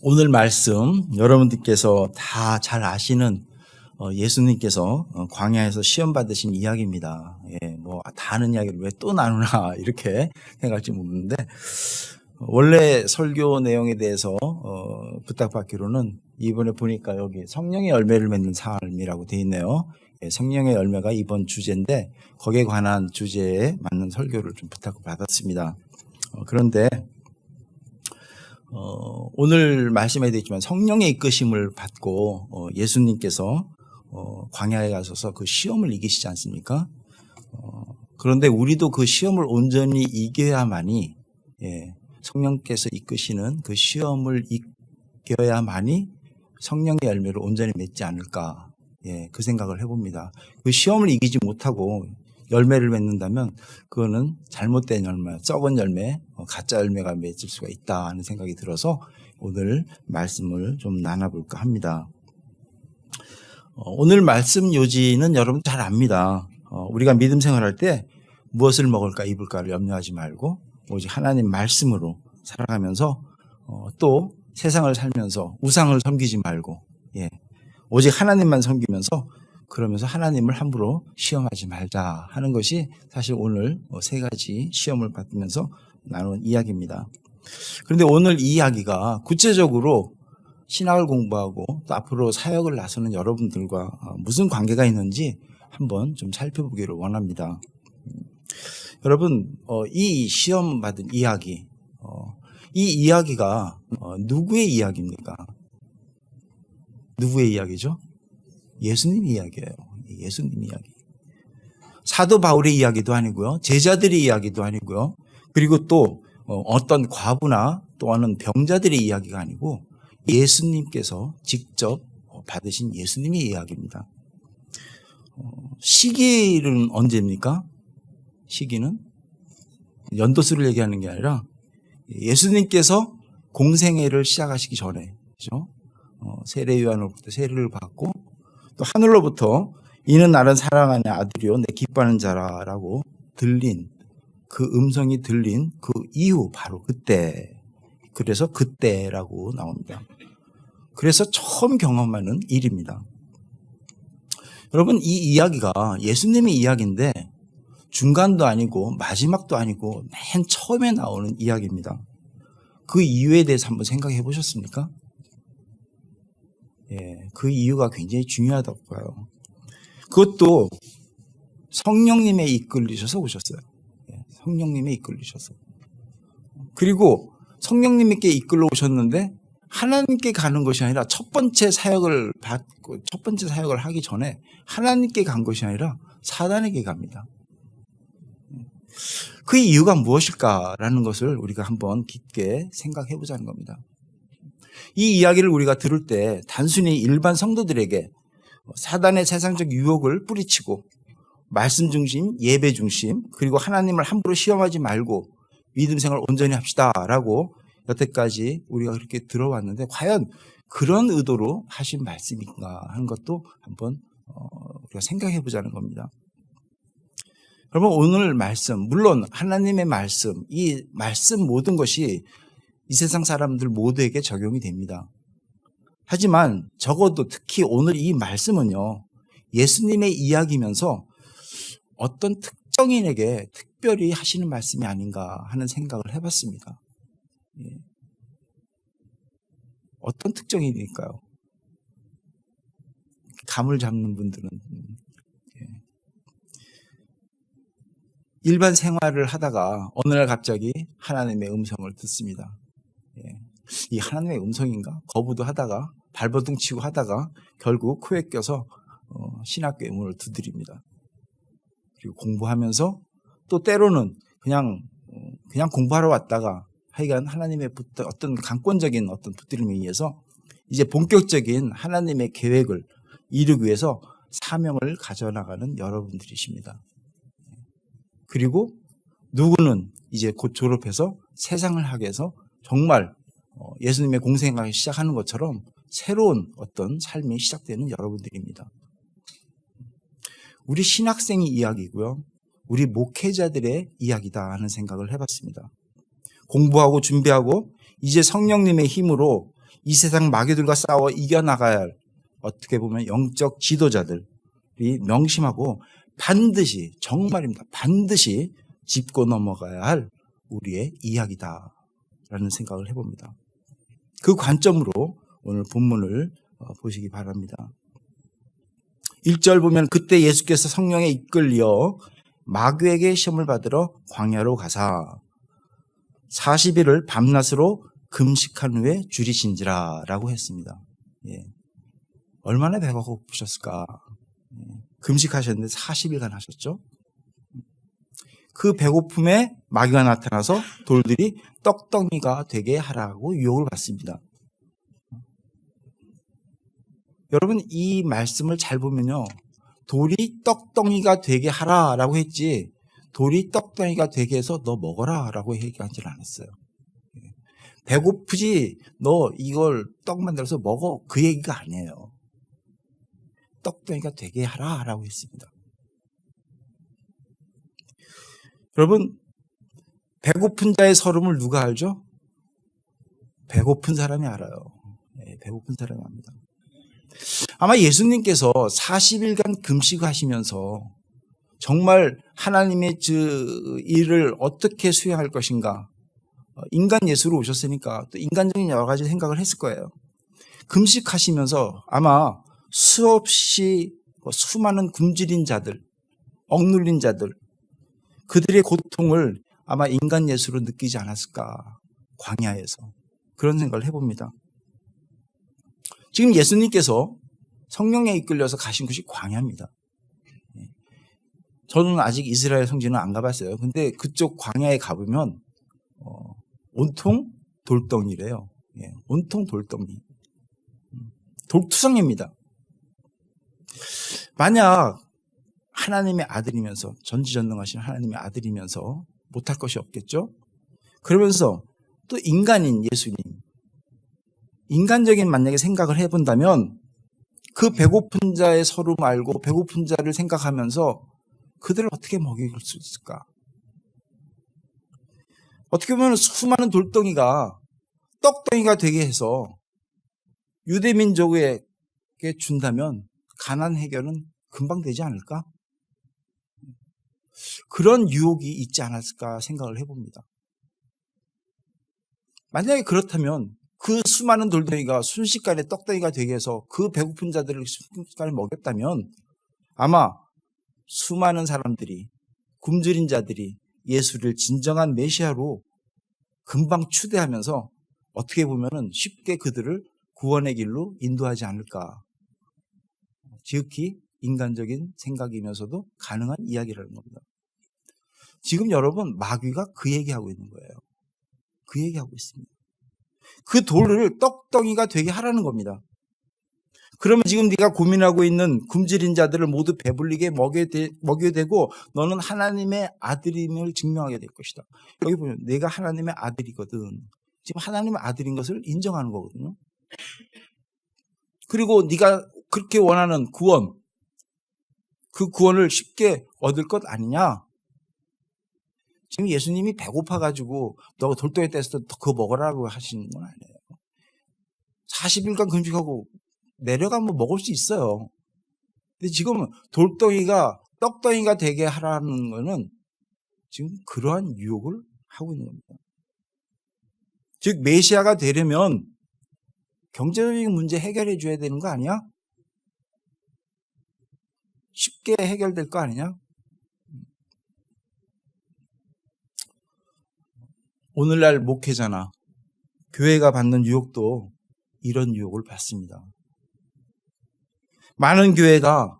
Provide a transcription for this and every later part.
오늘 말씀 여러분들께서 다 잘 아시는 예수님께서 광야에서 시험 받으신 이야기입니다. 다 아는 이야기를 왜 또 나누나 이렇게 생각할지 모르는데, 원래 설교 내용에 대해서 부탁받기로는 이번에 보니까 여기 성령의 열매를 맺는 삶이라고 되어 있네요. 성령의 열매가 이번 주제인데 거기에 관한 주제에 맞는 설교를 좀 부탁을 받았습니다. 그런데 오늘 말씀에 되어 있지만 성령의 이끄심을 받고 예수님께서 광야에 가셔서 그 시험을 이기시지 않습니까? 그런데 우리도 그 시험을 온전히 이겨야만이, 성령께서 이끄시는 그 시험을 이겨야만이 성령의 열매를 온전히 맺지 않을까, 그 생각을 해봅니다. 그 시험을 이기지 못하고 열매를 맺는다면 그거는 잘못된 열매, 썩은 열매, 가짜 열매가 맺을 수가 있다 하는 생각이 들어서 오늘 말씀을 좀 나눠볼까 합니다. 오늘 말씀 요지는 여러분 잘 압니다. 우리가 믿음 생활할 때 무엇을 먹을까 입을까를 염려하지 말고 오직 하나님 말씀으로 살아가면서 또 세상을 살면서 우상을 섬기지 말고 오직 하나님만 섬기면서, 그러면서 하나님을 함부로 시험하지 말자 하는 것이 사실 오늘 세 가지 시험을 받으면서 나눈 이야기입니다. 그런데 오늘 이 이야기가 구체적으로 신학을 공부하고 또 앞으로 사역을 나서는 여러분들과 무슨 관계가 있는지 한번 좀 살펴보기를 원합니다. 여러분, 이 시험 받은 이야기, 이 이야기가 누구의 이야기입니까? 누구의 이야기죠? 예수님 이야기예요. 예수님 이야기. 사도 바울의 이야기도 아니고요. 제자들의 이야기도 아니고요. 그리고 또 어떤 과부나 또는 병자들의 이야기가 아니고 예수님께서 직접 받으신 예수님의 이야기입니다. 시기는 언제입니까? 시기는 연도수를 얘기하는 게 아니라 예수님께서 공생애를 시작하시기 전에, 그렇죠? 세례 요한으로부터 세례를 받고 또 하늘로부터 이는 나를 사랑하는 아들이요 내 기뻐하는 자라라고 들린 그 음성이 들린 그 이후 바로 그때, 그래서 그때라고 나옵니다. 그래서 처음 경험하는 일입니다. 여러분, 이 이야기가 예수님의 이야기인데 중간도 아니고 마지막도 아니고 맨 처음에 나오는 이야기입니다. 그 이유에 대해서 한번 생각해 보셨습니까? 그 이유가 굉장히 중요하다고 봐요. 그것도 성령님에 이끌리셔서 오셨어요. 성령님에 이끌리셔서. 그리고 성령님께 이끌러 오셨는데 하나님께 가는 것이 아니라 첫 번째 사역을 받고 첫 번째 사역을 하기 전에 하나님께 간 것이 아니라 사단에게 갑니다. 그 이유가 무엇일까라는 것을 우리가 한번 깊게 생각해 보자는 겁니다. 이 이야기를 우리가 들을 때 단순히 일반 성도들에게 사단의 세상적 유혹을 뿌리치고 말씀 중심, 예배 중심, 그리고 하나님을 함부로 시험하지 말고 믿음 생활을 온전히 합시다라고 여태까지 우리가 그렇게 들어왔는데 과연 그런 의도로 하신 말씀인가 하는 것도 한번 우리가 생각해 보자는 겁니다. 여러분, 오늘 말씀, 물론 하나님의 말씀, 이 말씀 모든 것이 이 세상 사람들 모두에게 적용이 됩니다. 하지만 적어도 특히 오늘 이 말씀은요, 예수님의 이야기면서 어떤 특정인에게 특별히 하시는 말씀이 아닌가 하는 생각을 해봤습니다. 어떤 특정인일까요? 감을 잡는 분들은 일반 생활을 하다가 어느 날 갑자기 하나님의 음성을 듣습니다. 이 하나님의 음성인가? 거부도 하다가 발버둥 치고 하다가 결국 코에 껴서 신학교의 문을 두드립니다. 그리고 공부하면서 또 때로는 그냥 공부하러 왔다가 하여간 하나님의 어떤 강권적인 어떤 붙들림에 의해서 이제 본격적인 하나님의 계획을 이루기 위해서 사명을 가져나가는 여러분들이십니다. 그리고 누구는 이제 곧 졸업해서 세상을 하기 위해서 정말 예수님의 공생활을 시작하는 것처럼 새로운 어떤 삶이 시작되는 여러분들입니다. 우리 신학생의 이야기고요. 우리 목회자들의 이야기다 하는 생각을 해봤습니다. 공부하고 준비하고 이제 성령님의 힘으로 이 세상 마귀들과 싸워 이겨나가야 할 어떻게 보면 영적 지도자들이 명심하고 반드시 정말입니다. 반드시 짚고 넘어가야 할 우리의 이야기다라는 생각을 해봅니다. 그 관점으로 오늘 본문을 보시기 바랍니다. 1절 보면 그때 예수께서 성령에 이끌려 마귀에게 시험을 받으러 광야로 가사 40일을 밤낮으로 금식한 후에 줄이신지라 라고 했습니다. 예. 얼마나 배가 고프셨을까. 금식하셨는데 40일간 하셨죠. 그 배고픔에 마귀가 나타나서 돌들이 떡덩이가 되게 하라고 유혹을 받습니다. 여러분 이 말씀을 잘 보면요. 돌이 떡덩이가 되게 하라라고 했지 돌이 떡덩이가 되게 해서 너 먹어라 라고 얘기하지 않았어요. 배고프지 너 이걸 떡 만들어서 먹어 그 얘기가 아니에요. 떡덩이가 되게 하라 라고 했습니다. 여러분 배고픈 자의 서름을 누가 알죠? 배고픈 사람이 알아요. 네, 배고픈 사람이 압니다. 아마 예수님께서 40일간 금식하시면서 정말 하나님의 일을 어떻게 수행할 것인가 인간 예수로 오셨으니까 또 인간적인 여러 가지 생각을 했을 거예요. 금식하시면서 아마 수없이 수많은 굶주린 자들, 억눌린 자들 그들의 고통을 아마 인간 예수로 느끼지 않았을까 광야에서 그런 생각을 해봅니다. 지금 예수님께서 성령에 이끌려서 가신 곳이 광야입니다. 저는 아직 이스라엘 성지는 안 가봤어요. 근데 그쪽 광야에 가보면 온통 돌덩이래요. 예, 온통 돌덩이. 돌투성입니다. 만약 하나님의 아들이면서 전지전능하신 하나님의 아들이면서 못할 것이 없겠죠. 그러면서 또 인간인 예수님 인간적인 만약에 생각을 해본다면 그 배고픈 자의 서름 알고 배고픈 자를 생각하면서 그들을 어떻게 먹일 수 있을까? 어떻게 보면 수많은 돌덩이가 떡덩이가 되게 해서 유대민족에게 준다면 가난 해결은 금방 되지 않을까? 그런 유혹이 있지 않았을까 생각을 해봅니다. 만약에 그렇다면 그 수많은 돌덩이가 순식간에 떡덩이가 되게 해서 그 배고픈 자들을 순식간에 먹였다면 아마 수많은 사람들이 굶주린 자들이 예수를 진정한 메시아로 금방 추대하면서 어떻게 보면은 쉽게 그들을 구원의 길로 인도하지 않을까. 지극히 인간적인 생각이면서도 가능한 이야기라는 겁니다. 지금 여러분 마귀가 그 얘기하고 있는 거예요. 그 얘기하고 있습니다. 그 돌을 떡덩이가 되게 하라는 겁니다. 그러면 지금 네가 고민하고 있는 굶주린 자들을 모두 배불리게 먹여야 되고 너는 하나님의 아들임을 증명하게 될 것이다. 여기 보면 내가 하나님의 아들이거든. 지금 하나님의 아들인 것을 인정하는 거거든요. 그리고 네가 그렇게 원하는 구원, 그 구원을 쉽게 얻을 것 아니냐? 지금 예수님이 배고파가지고 너 돌덩이 떼서 그거 먹으라고 하시는 건 아니에요. 40일간 금식하고 내려가면 먹을 수 있어요. 근데 지금 돌덩이가 떡덩이가 되게 하라는 거는 지금 그러한 유혹을 하고 있는 겁니다. 즉 메시아가 되려면 경제적인 문제 해결해 줘야 되는 거 아니야? 쉽게 해결될 거 아니냐? 오늘날 목회자나 교회가 받는 유혹도 이런 유혹을 받습니다. 많은 교회가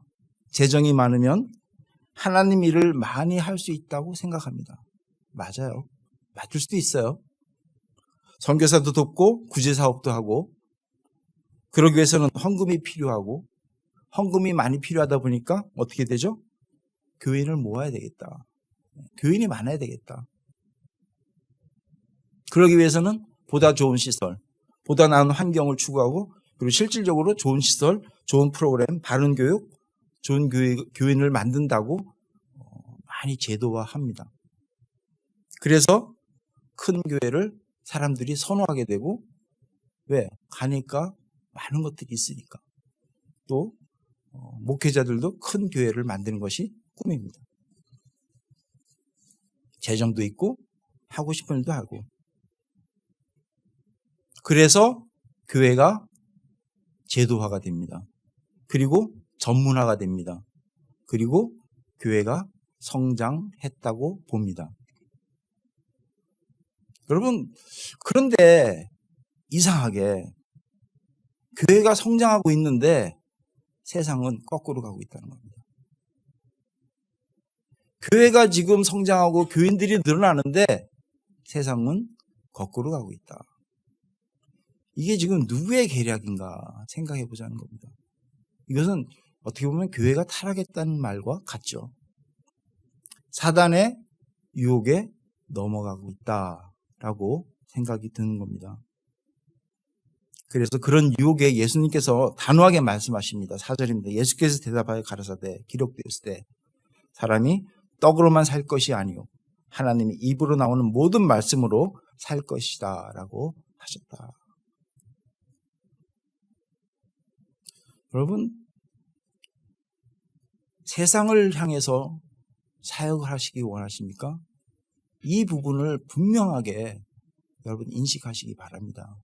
재정이 많으면 하나님 일을 많이 할 수 있다고 생각합니다. 맞아요. 맞을 수도 있어요. 선교사도 돕고 구제사업도 하고 그러기 위해서는 헌금이 필요하고 헌금이 많이 필요하다 보니까 어떻게 되죠? 교인을 모아야 되겠다. 교인이 많아야 되겠다. 그러기 위해서는 보다 좋은 시설, 보다 나은 환경을 추구하고 그리고 실질적으로 좋은 시설, 좋은 프로그램, 바른 교육, 좋은 교인을 만든다고 많이 제도화합니다. 그래서 큰 교회를 사람들이 선호하게 되고 왜? 가니까 많은 것들이 있으니까. 또 목회자들도 큰 교회를 만드는 것이 꿈입니다. 재정도 있고 하고 싶은 일도 하고. 그래서 교회가 제도화가 됩니다. 그리고 전문화가 됩니다. 그리고 교회가 성장했다고 봅니다. 여러분, 그런데 이상하게 교회가 성장하고 있는데 세상은 거꾸로 가고 있다는 겁니다. 교회가 지금 성장하고 교인들이 늘어나는데 세상은 거꾸로 가고 있다. 이게 지금 누구의 계략인가 생각해 보자는 겁니다. 이것은 어떻게 보면 교회가 타락했다는 말과 같죠. 사단의 유혹에 넘어가고 있다라고 생각이 드는 겁니다. 그래서 그런 유혹에 예수님께서 단호하게 말씀하십니다. 4절입니다. 예수께서 대답하여 가라사대 기록되었을 때 사람이 떡으로만 살 것이 아니요 하나님의 입으로 나오는 모든 말씀으로 살 것이다 라고 하셨다. 여러분, 세상을 향해서 사역을 하시기 원하십니까? 이 부분을 분명하게 여러분 인식하시기 바랍니다.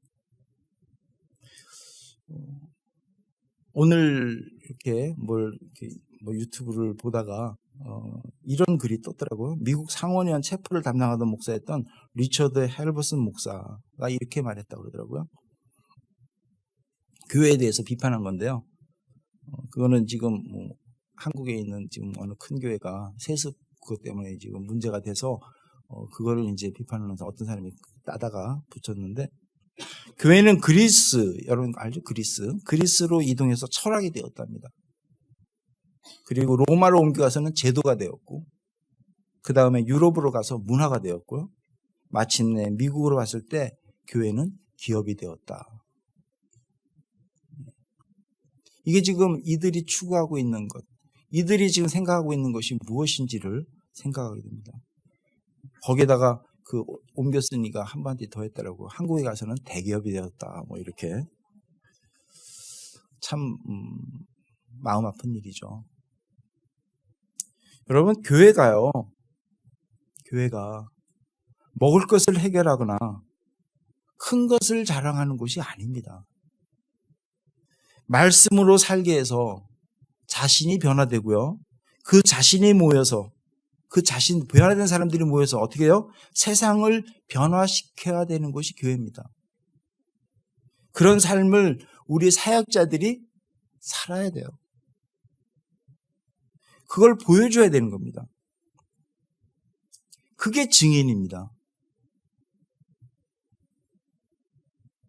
오늘 이렇게 유튜브를 보다가 이런 글이 떴더라고요. 미국 상원의원 체포를 담당하던 목사였던 리처드 헬버슨 목사가 이렇게 말했다고 그러더라고요. 교회에 대해서 비판한 건데요. 그거는 지금 한국에 있는 지금 어느 큰 교회가 세습 그것 때문에 지금 문제가 돼서 그거를 이제 비판하면서 어떤 사람이 따다가 붙였는데, 교회는 그리스, 여러분 알죠? 그리스로 이동해서 철학이 되었답니다. 그리고 로마로 옮겨가서는 제도가 되었고, 그 다음에 유럽으로 가서 문화가 되었고요. 마침내 미국으로 왔을 때 교회는 기업이 되었다. 이게 지금 이들이 추구하고 있는 것, 이들이 지금 생각하고 있는 것이 무엇인지를 생각하게 됩니다. 거기에다가 그 옮겼으니까 한마디 더 했다라고, 한국에 가서는 대기업이 되었다, 뭐 이렇게. 참 마음 아픈 일이죠. 여러분, 교회가 먹을 것을 해결하거나 큰 것을 자랑하는 곳이 아닙니다. 말씀으로 살게 해서 자신이 변화되고요. 그 자신이 모여서, 변화된 사람들이 모여서 어떻게 해요? 세상을 변화시켜야 되는 것이 교회입니다. 그런 삶을 우리 사역자들이 살아야 돼요. 그걸 보여줘야 되는 겁니다. 그게 증인입니다.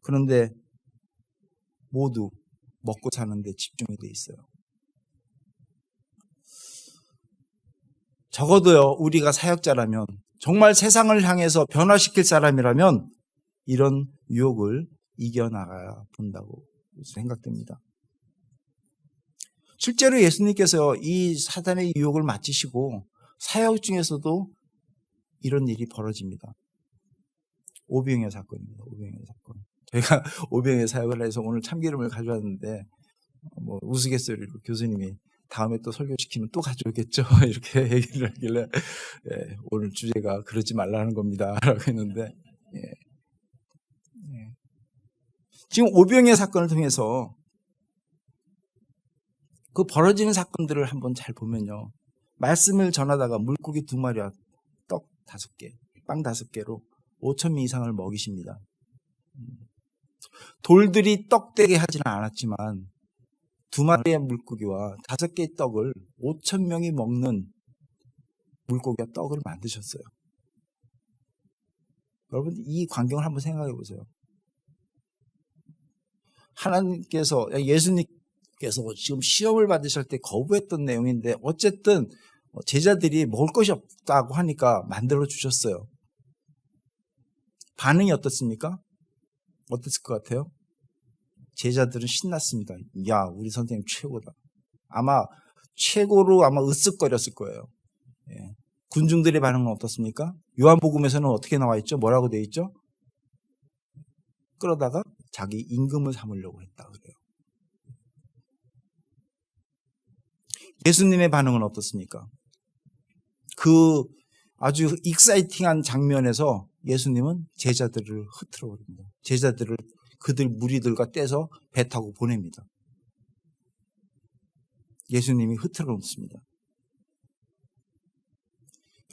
그런데 모두 먹고 사는 데 집중이 돼 있어요. 적어도요, 우리가 사역자라면, 정말 세상을 향해서 변화시킬 사람이라면 이런 유혹을 이겨나가야 본다고 생각됩니다. 실제로 예수님께서 이 사단의 유혹을 맞으시고 사역 중에서도 이런 일이 벌어집니다. 오병이어 사건입니다. 오병이어 사건. 저희가 오병이어 사역을 해서 오늘 참기름을 가져왔는데 우스갯소리로 교수님이 다음에 또 설교시키면 또 가져오겠죠. 이렇게 얘기를 하길래 오늘 주제가 그러지 말라는 겁니다. 라고 했는데 지금 오병이어 사건을 통해서 그 벌어지는 사건들을 한번 잘 보면요. 말씀을 전하다가 물고기 2마리와 떡 5개, 빵 5개로 5,000명 이상을 먹이십니다. 돌들이 떡되게 하지는 않았지만 2마리의 물고기와 5개의 떡을 5,000명이 먹는 물고기와 떡을 만드셨어요. 여러분, 이 광경을 한번 생각해 보세요. 하나님께서, 예수님께서 지금 시험을 받으실 때 거부했던 내용인데 어쨌든 제자들이 먹을 것이 없다고 하니까 만들어 주셨어요. 반응이 어떻습니까? 어땠을 것 같아요? 제자들은 신났습니다. 야, 우리 선생님 최고다. 아마 최고로 으쓱거렸을 거예요. 군중들의 반응은 어떻습니까? 요한복음에서는 어떻게 나와 있죠? 뭐라고 되어 있죠? 그러다가 자기 임금을 삼으려고 했다 그래요. 예수님의 반응은 어떻습니까? 그 아주 익사이팅한 장면에서 예수님은 제자들을 흐트러 버립니다. 제자들을 그들 무리들과 떼서 배 타고 보냅니다. 예수님이 흐트러 놓습니다.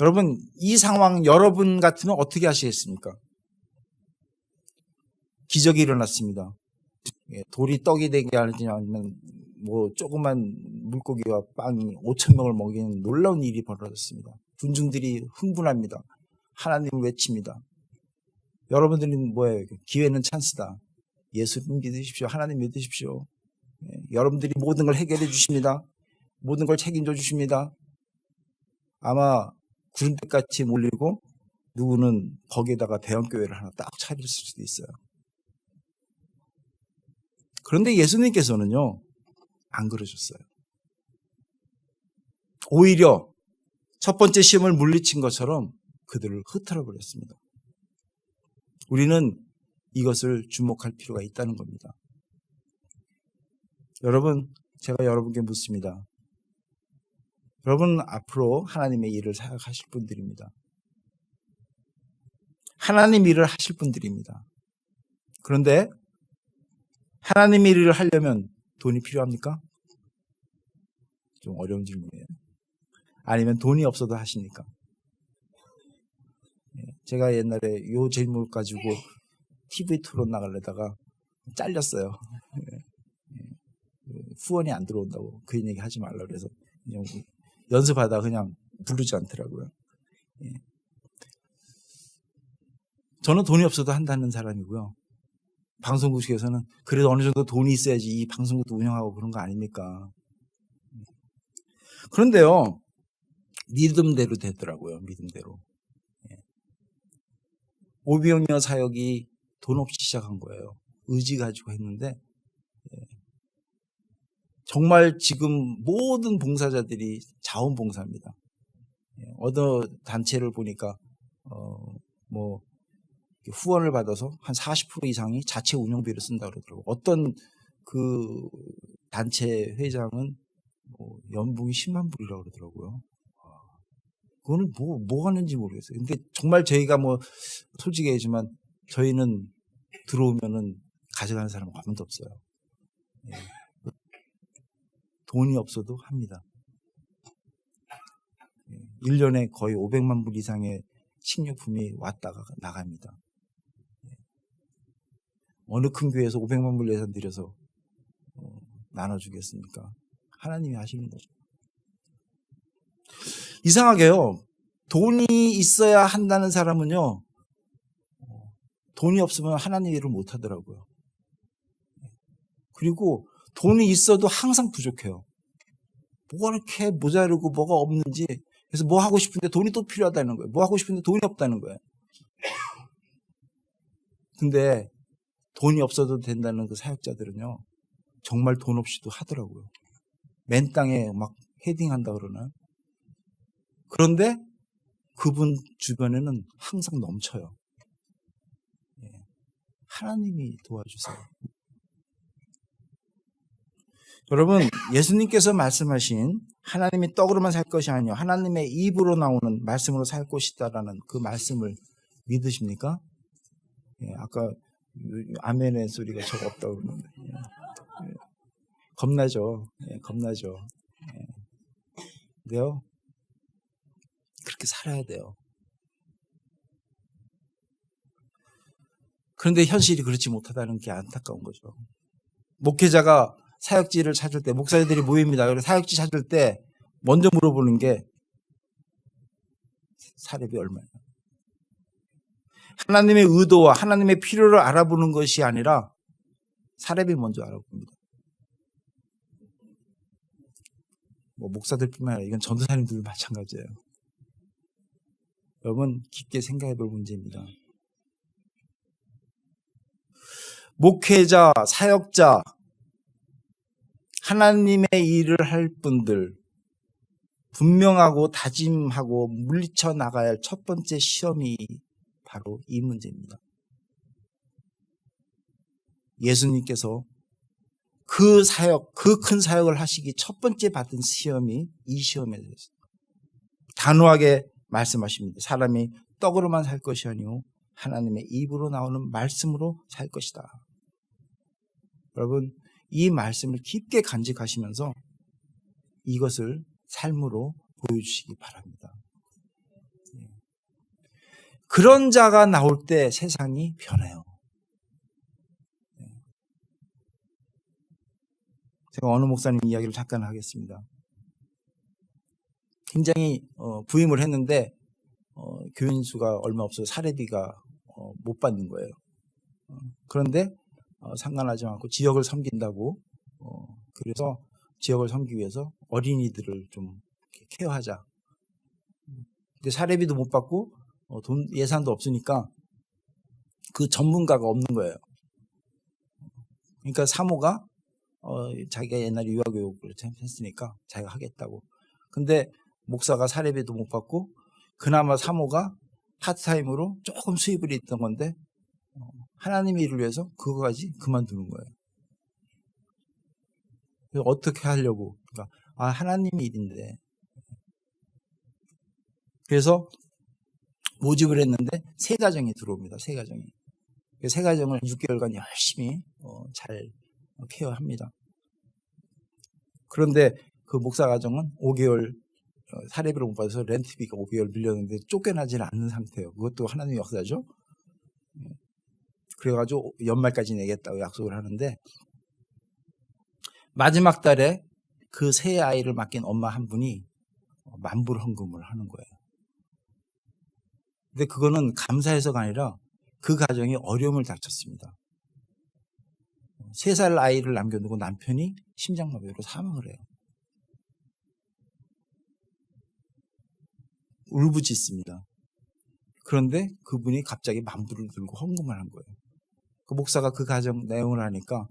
여러분, 이 상황 여러분 같으면 어떻게 하시겠습니까? 기적이 일어났습니다. 돌이 떡이 되게 하지 아니면 뭐 조그만 물고기와 빵이 5,000명을 먹이는 놀라운 일이 벌어졌습니다. 군중들이 흥분합니다. 하나님을 외칩니다. 여러분들은 뭐예요? 기회는 찬스다. 예수님 믿으십시오. 하나님 믿으십시오. 여러분들이 모든 걸 해결해 주십니다. 모든 걸 책임져 주십니다. 아마 구름대같이 몰리고 누구는 거기에다가 대형교회를 하나 딱 차릴 수도 있어요. 그런데 예수님께서는요, 안 그러셨어요. 오히려 첫 번째 시험을 물리친 것처럼 그들을 흐트러 버렸습니다. 우리는 이것을 주목할 필요가 있다는 겁니다. 여러분, 제가 여러분께 묻습니다. 여러분 앞으로 하나님의 일을 사역하실 분들입니다. 하나님 일을 하실 분들입니다. 그런데 하나님 일을 하려면 돈이 필요합니까? 좀 어려운 질문이에요. 아니면 돈이 없어도 하십니까? 제가 옛날에 이 질문을 가지고 TV 토론 나가려다가 잘렸어요. 후원이 안 들어온다고 그 얘기 하지 말라 그래서 그냥 연습하다 그냥 부르지 않더라고요. 저는 돈이 없어도 한다는 사람이고요. 방송국에서는 그래도 어느 정도 돈이 있어야지 이 방송국도 운영하고 그런 거 아닙니까? 그런데요, 믿음대로 되더라고요. 믿음대로. 오병이어 사역이 돈 없이 시작한 거예요. 의지 가지고 했는데 정말 지금 모든 봉사자들이 자원봉사입니다. 어느 단체를 보니까 뭐 후원을 받아서 한 40% 이상이 자체 운영비를 쓴다 그러더라고요. 어떤 그 단체 회장은 뭐 연봉이 10만 불이라고 그러더라고요. 그거는 뭐 하는지 모르겠어요. 근데 정말 저희가 뭐 솔직히 얘기하지만 저희는 들어오면은 가져가는 사람은 아무도 없어요. 돈이 없어도 합니다. 1년에 거의 500만 불 이상의 식료품이 왔다가 나갑니다. 어느 큰 교회에서 500만 불 예산 들여서 나눠주겠습니까? 하나님이 하시는 거죠. 이상하게요, 돈이 있어야 한다는 사람은요, 돈이 없으면 하나님 일을 못 하더라고요. 그리고 돈이 있어도 항상 부족해요. 뭐가 이렇게 모자르고 뭐가 없는지. 그래서 뭐 하고 싶은데 돈이 또 필요하다는 거예요. 뭐 하고 싶은데 돈이 없다는 거예요. 근데 돈이 없어도 된다는 그 사역자들은요, 정말 돈 없이도 하더라고요. 맨 땅에 막 헤딩한다 그러나. 그런데 그분 주변에는 항상 넘쳐요. 하나님이 도와주세요. 여러분, 예수님께서 말씀하신 하나님이 떡으로만 살 것이 아니요 하나님의 입으로 나오는 말씀으로 살 것이다라는 그 말씀을 믿으십니까? 아까 아멘의 소리가 저거 없다고 그러는데 겁나죠. 겁나죠. 근데요, 그렇게 살아야 돼요. 그런데 현실이 그렇지 못하다는 게 안타까운 거죠. 목회자가 사역지를 찾을 때, 목사들이 모입니다. 그래서 사역지 찾을 때 먼저 물어보는 게 사렙이 얼마냐. 하나님의 의도와 하나님의 필요를 알아보는 것이 아니라 사렙이 먼저 알아봅니다. 뭐 목사들뿐만 아니라 이건 전도사님들도 마찬가지예요. 여러분, 깊게 생각해 볼 문제입니다. 목회자, 사역자, 하나님의 일을 할 분들, 분명하고 다짐하고 물리쳐 나가야 할 첫 번째 시험이 바로 이 문제입니다. 예수님께서 그 사역, 그 큰 사역을 하시기 첫 번째 받은 시험이 이 시험이었어요. 단호하게 말씀하십니다. 사람이 떡으로만 살 것이 아니오 하나님의 입으로 나오는 말씀으로 살 것이다. 여러분, 이 말씀을 깊게 간직하시면서 이것을 삶으로 보여주시기 바랍니다. 그런 자가 나올 때 세상이 변해요. 제가 어느 목사님 이야기를 잠깐 하겠습니다. 굉장히 부임을 했는데 교인 수가 얼마 없어서 사례비가 못 받는 거예요. 그런데 상관하지 않고 지역을 섬긴다고 그래서 지역을 섬기기 위해서 어린이들을 좀 케어하자. 근데 사례비도 못 받고 돈 예산도 없으니까 그 전문가가 없는 거예요. 그러니까 사모가 자기가 옛날에 유아교육을 했으니까 자기가 하겠다고. 근데 목사가 사례비도 못 받고 그나마 사모가 파트타임으로 조금 수입을 있던 건데 하나님의 일을 위해서 그거까지 그만두는 거예요. 그래서 어떻게 하려고? 그러니까 하나님의 일인데. 그래서 모집을 했는데 세 가정이 들어옵니다. 세 가정이. 세 가정을 6개월간 열심히 잘 케어합니다. 그런데 그 목사 가정은 5개월 사례비를 못 받아서 렌트비가 5개월 밀렸는데 쫓겨나지는 않는 상태예요. 그것도 하나님의 역사죠. 그래가지고 연말까지 내겠다고 약속을 하는데 마지막 달에 그 세 아이를 맡긴 엄마 한 분이 만불 헌금을 하는 거예요. 근데 그거는 감사해서가 아니라 그 가정이 어려움을 닥쳤습니다. 3살 아이를 남겨두고 남편이 심장마비로 사망을 해요. 울부짖습니다. 그런데 그분이 갑자기 만불을 들고 헌금을 한 거예요. 그 목사가 그 가정 내용을 하니까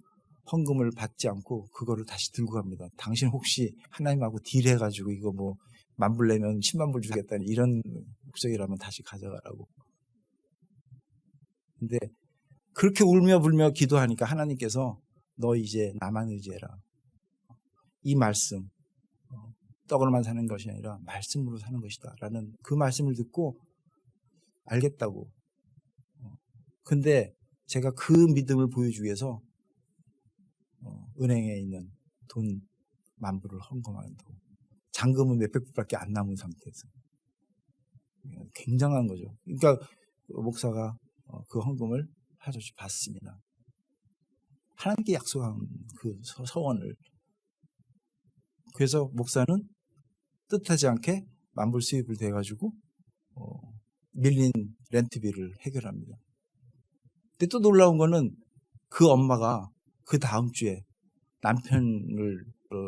헌금을 받지 않고 그거를 다시 들고 갑니다. 당신 혹시 하나님하고 딜해가지고 이거 뭐 만불 내면 10만 불 주겠다는 이런 목적이라면 다시 가져가라고. 근데 그렇게 울며 불며 기도하니까 하나님께서 너 이제 나만 의지해라. 이 말씀, 떡으로만 사는 것이 아니라 말씀으로 사는 것이다 라는 그 말씀을 듣고 알겠다고. 근데 제가 그 믿음을 보여주기 위해서 은행에 있는 돈 만불을 헌금한다고. 잔금은 몇백 불밖에 안 남은 상태에서. 굉장한 거죠. 그러니까 목사가 그 헌금을 하루씩 받습니다. 하나님께 약속한 그 서원을. 그래서 목사는 뜻하지 않게 만불 수입을 대가지고 밀린 렌트비를 해결합니다. 근데 또 놀라운 거는 그 엄마가 그 다음 주에 남편을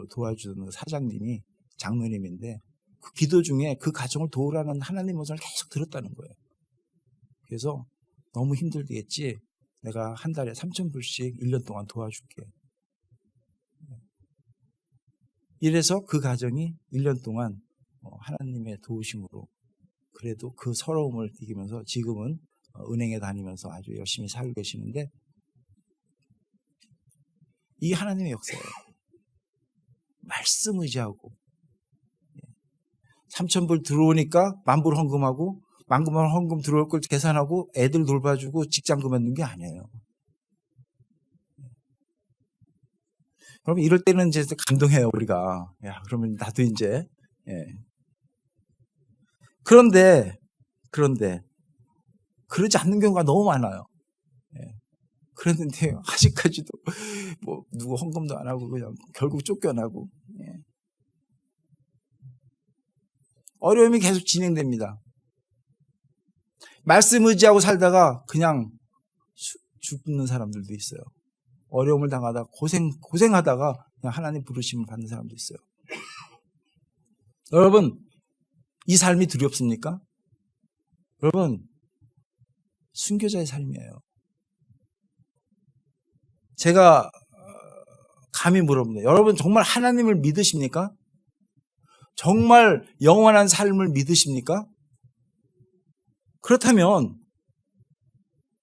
도와주는 사장님이 장로님인데 그 기도 중에 그 가정을 도우라는 하나님의 음성을 계속 들었다는 거예요. 그래서 너무 힘들겠지. 내가 한 달에 3,000불씩 1년 동안 도와줄게. 이래서 그 가정이 1년 동안 하나님의 도우심으로 그래도 그 서러움을 이기면서 지금은 은행에 다니면서 아주 열심히 살고 계시는데 이 하나님의 역사예요. 말씀 의지하고 3,000불 들어오니까 만불 헌금하고 만불 헌금 들어올 걸 계산하고 애들 돌봐주고 직장 그만둔 게 아니에요. 그러면 이럴 때는 이제 감동해요, 우리가. 야, 그러면 나도 이제. 예. 그런데 그러지 않는 경우가 너무 많아요. 예. 그랬는데 아직까지도 뭐 누구 헌금도 안 하고 그냥 결국 쫓겨나고. 예. 어려움이 계속 진행됩니다. 말씀 의지하고 살다가 그냥 죽는 사람들도 있어요. 어려움을 당하다가 고생하다가 그냥 하나님 부르심을 받는 사람도 있어요. 여러분, 이 삶이 두렵습니까? 여러분, 순교자의 삶이에요. 제가 감히 물어봅니다. 여러분 정말 하나님을 믿으십니까? 정말 영원한 삶을 믿으십니까? 그렇다면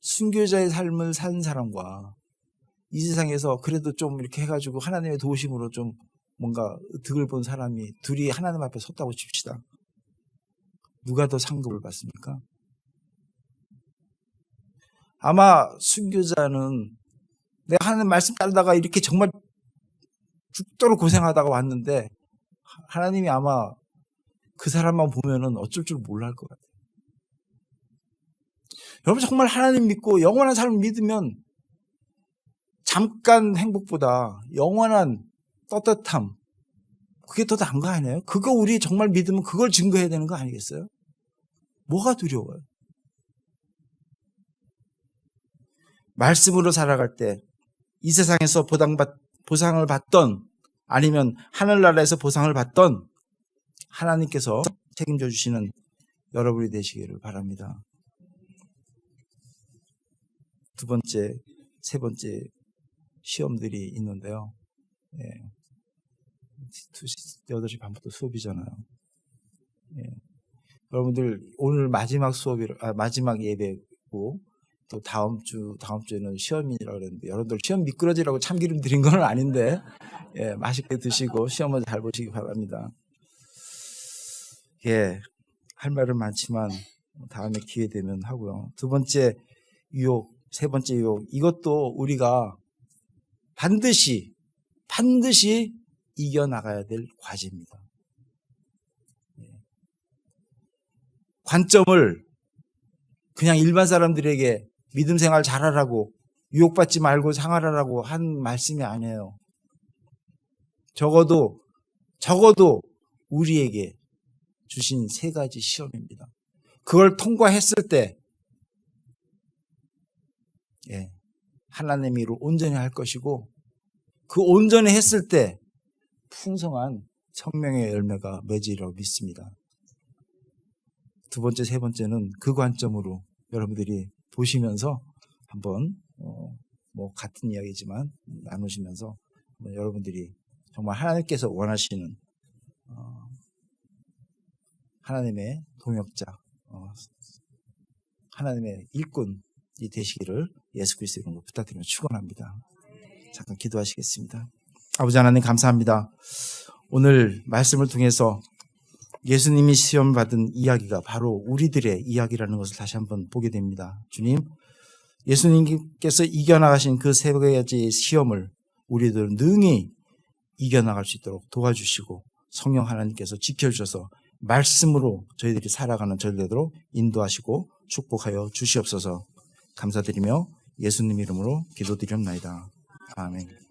순교자의 삶을 산 사람과 이 세상에서 그래도 좀 이렇게 해가지고 하나님의 도우심으로 좀 뭔가 득을 본 사람이 둘이 하나님 앞에 섰다고 칩시다. 누가 더 상급을 받습니까? 아마 순교자는 내가 하나님 말씀 따르다가 이렇게 정말 죽도록 고생하다가 왔는데 하나님이 아마 그 사람만 보면은 어쩔 줄 몰라 할 것 같아요. 여러분 정말 하나님 믿고 영원한 삶을 믿으면 잠깐 행복보다 영원한 떳떳함 그게 더 나은 거 아니에요? 그거 우리 정말 믿으면 그걸 증거해야 되는 거 아니겠어요? 뭐가 두려워요? 말씀으로 살아갈 때 이 세상에서 보상을 받던 아니면 하늘나라에서 보상을 받던 하나님께서 책임져 주시는 여러분이 되시기를 바랍니다. 두 번째, 세 번째 시험들이 있는데요. 8시 반부터 수업이잖아요. 여러분들 오늘 마지막 마지막 예배고 또 다음 주에는 시험이라고 그랬는데 여러분들 시험 미끄러지라고 참기름 드린 건 아닌데 맛있게 드시고 시험을 잘 보시기 바랍니다. 할 말은 많지만 다음에 기회 되면 하고요. 두 번째 유혹, 세 번째 유혹 이것도 우리가 반드시 이겨나가야 될 과제입니다. 관점을 그냥 일반 사람들에게 믿음 생활 잘하라고 유혹받지 말고 생활하라고 한 말씀이 아니에요. 적어도 우리에게 주신 세 가지 시험입니다. 그걸 통과했을 때 하나님의 일을 온전히 할 것이고 그 온전히 했을 때 풍성한 성령의 열매가 맺으리라고 믿습니다. 두 번째, 세 번째는 그 관점으로 여러분들이 보시면서 한번 같은 이야기지만 나누시면서 여러분들이 정말 하나님께서 원하시는 하나님의 동역자, 하나님의 일꾼이 되시기를 예수 그리스도의 이름으로 부탁드리며 축원합니다. 잠깐 기도하시겠습니다. 아버지 하나님 감사합니다. 오늘 말씀을 통해서 예수님이 시험 받은 이야기가 바로 우리들의 이야기라는 것을 다시 한번 보게 됩니다. 주님, 예수님께서 이겨나가신 그 세 가지 시험을 우리들은 능히 이겨나갈 수 있도록 도와주시고 성령 하나님께서 지켜주셔서 말씀으로 저희들이 살아가는 저희들로 인도하시고 축복하여 주시옵소서. 감사드리며 예수님 이름으로 기도드리옵나이다. 아멘.